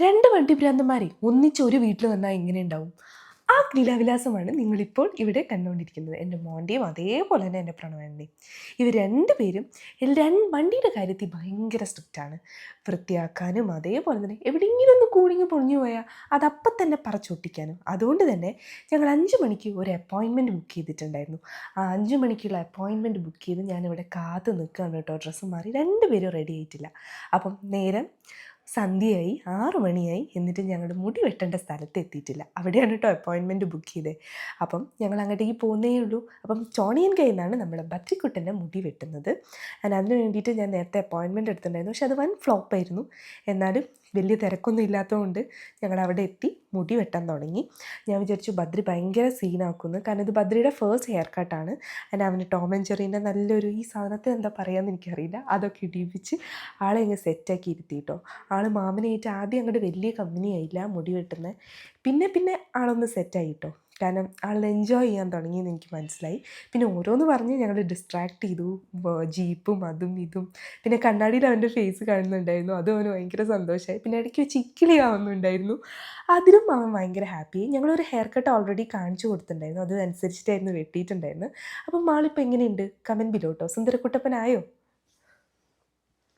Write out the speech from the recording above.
രണ്ട് വണ്ടിഭ്രാന്തന്മാരെ ഒന്നിച്ച് ഒരു വീട്ടിൽ വന്നാൽ എങ്ങനെ ഉണ്ടാവും? ആ ലീലാവിലാസമാണ് നിങ്ങളിപ്പോൾ ഇവിടെ കണ്ടുകൊണ്ടിരിക്കുന്നത്. എൻ്റെ മോൻ്റെയും അതേപോലെ തന്നെ എൻ്റെ പ്രണവൻ്റെയും. ഇവർ രണ്ടുപേരും വണ്ടിയുടെ കാര്യത്തിൽ ഭയങ്കര സ്ട്രിക്റ്റാണ്. വൃത്തിയാക്കാനും അതേപോലെ തന്നെ എവിടെയെങ്കിലും ഒന്ന് കൂടിങ്ങ് പൊളിഞ്ഞു പോയാൽ അതപ്പം തന്നെ പറച്ചൊട്ടിക്കാനും. അതുകൊണ്ട് തന്നെ ഞങ്ങൾ 5 മണിക്ക് ഒരു അപ്പോയിൻമെൻറ്റ് ബുക്ക് ചെയ്തിട്ടുണ്ടായിരുന്നു. ആ 5 മണിക്കുള്ള അപ്പോയിൻമെൻറ്റ് ബുക്ക് ചെയ്ത് ഞാനിവിടെ കാത്ത് നിൽക്കുകയാണ് കേട്ടോ. ഡ്രസ്സ് മാറി രണ്ടുപേരും റെഡി ആയിട്ടില്ല. അപ്പം നേരം സന്ധ്യയായി 6 മണിയായി. എന്നിട്ട് ഞങ്ങളുടെ മുടി വെട്ടേണ്ട സ്ഥലത്ത് എത്തിയിട്ടില്ല. അവിടെയാണ് കേട്ടോ അപ്പോയിൻമെൻറ്റ് ബുക്ക് ചെയ്തത്. അപ്പം ഞങ്ങൾ അങ്ങോട്ടേക്ക് പോകുന്നേ ഉള്ളൂ. അപ്പം ചോണിയൻ കയ്യിൽ നിന്നാണ് നമ്മുടെ ബദ്രിക്കുട്ടൻ്റെ മുടി വെട്ടുന്നത്. അതിന് വേണ്ടിയിട്ട് ഞാൻ നേരത്തെ അപ്പോയിൻമെൻറ്റ് എടുത്തിട്ടുണ്ടായിരുന്നു. പക്ഷെ അത് വൻ ഫ്ലോപ്പായിരുന്നു. എന്നാലും വലിയ തിരക്കൊന്നും ഇല്ലാത്തതുകൊണ്ട് ഞങ്ങൾ അവിടെ എത്തി മുടി വെട്ടാൻ തുടങ്ങി. ഞാൻ വിചാരിച്ചു ബദ്രി ഭയങ്കര സീനാക്കുമെന്ന്. കാരണം ഇത് ബദ്രിയുടെ ഫസ്റ്റ് ഹെയർ കട്ടാണ്. അവന് ടോം ആൻഡ് ജെറീൻ്റെ നല്ലൊരു ഈ സാധനത്തെ എന്താ പറയുകയെന്ന് എനിക്കറിയില്ല, അതൊക്കെ ഇടിപ്പിച്ച് ആളെ അങ്ങ് സെറ്റാക്കി ഇരുത്തിയിട്ടോ. ആൾ മാമനായിട്ട് ആദ്യം അങ്ങോട്ട് വലിയ കമ്പനിയായില്ല മുടി വെട്ടുന്നത്. പിന്നെ പിന്നെ ആളൊന്ന് സെറ്റായിട്ടോ. കാരണം ആൾ എൻജോയ് ചെയ്യാൻ തുടങ്ങിയെന്ന് എനിക്ക് മനസ്സിലായി. പിന്നെ ഓരോന്ന് പറഞ്ഞ് ഞങ്ങൾ ഡിസ്ട്രാക്ട് ചെയ്തു. ജീപ്പും അതും ഇതും. പിന്നെ കണ്ണാടിയിൽ അവൻ്റെ ഫേസ് കാണുന്നുണ്ടായിരുന്നു. അതും അവന് ഭയങ്കര സന്തോഷമായി. പിന്നെ ഇടയ്ക്ക് വെച്ച് ഇക്കിളി ആവുന്നുണ്ടായിരുന്നു. അതിലും അവൻ ഭയങ്കര ഹാപ്പിയായി. ഞങ്ങളൊരു ഹെയർ കട്ട് ഓൾറെഡി കാണിച്ചു കൊടുത്തിട്ടുണ്ടായിരുന്നു. അത് അനുസരിച്ചിട്ടായിരുന്നു വെട്ടിയിട്ടുണ്ടായിരുന്നു. അപ്പം ആളിപ്പോൾ എങ്ങനെയുണ്ട്? കമൻറ്റ് ബിലോ കേട്ടോ. സുന്ദരക്കുട്ടപ്പനായോ?